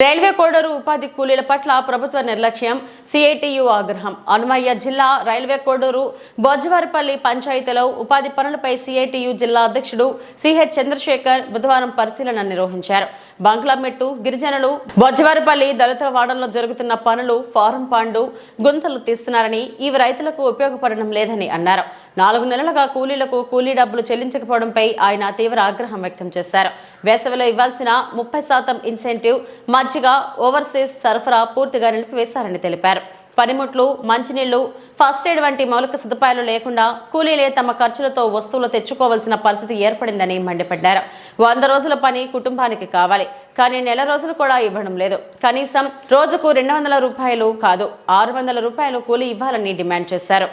Railway Koduru ఉపాధి కూలీల పట్ల ప్రభుత్వ నిర్లక్ష్యం, సిఐటియు ఆగ్రహం. అనుమయ్య జిల్లా రైల్వే కోడూరు బొజ్జవారిపల్లి పంచాయతీలో ఉపాధి పనులపై సిఐటియు జిల్లా అధ్యక్షుడు సిహెచ్ చంద్రశేఖర్ బుధవారం పరిశీలన నిర్వహించారు. బంగ్లామెట్టు గిరిజనులు బొజ్జవారిపల్లి దళితుల వాడల్లో జరుగుతున్న పనులు ఫారం పాండు గుంతలు తీస్తున్నారని, ఇవి రైతులకు ఉపయోగపడడం లేదని అన్నారు. 4 నెలలుగా కూలీలకు కూలీ డబ్బులు చెల్లించకపోవడంపై ఆయన తీవ్ర ఆగ్రహం వ్యక్తం చేశారు. వేసవిలో ఇవ్వాల్సిన 30% ఇన్సెంటివ్, మజ్జిగ, ఓవర్సీస్ సరఫరా పూర్తిగా నిలిపివేశారని తెలిపారు. పనిముట్లు, మంచినీళ్లు, ఫస్ట్ ఎయిడ్ వంటి మౌలిక సదుపాయాలు లేకుండా కూలీలే తమ ఖర్చులతో వస్తువులు తెచ్చుకోవాల్సిన పరిస్థితి ఏర్పడిందని మండిపడ్డారు. 100 రోజుల పని కుటుంబానికి కావాలి, కానీ నెల రోజులు కూడా ఇవ్వడం లేదు. కనీసం రోజుకు 200 రూపాయలు కాదు, 600 రూపాయలు కూలీ ఇవ్వాలని డిమాండ్ చేశారు.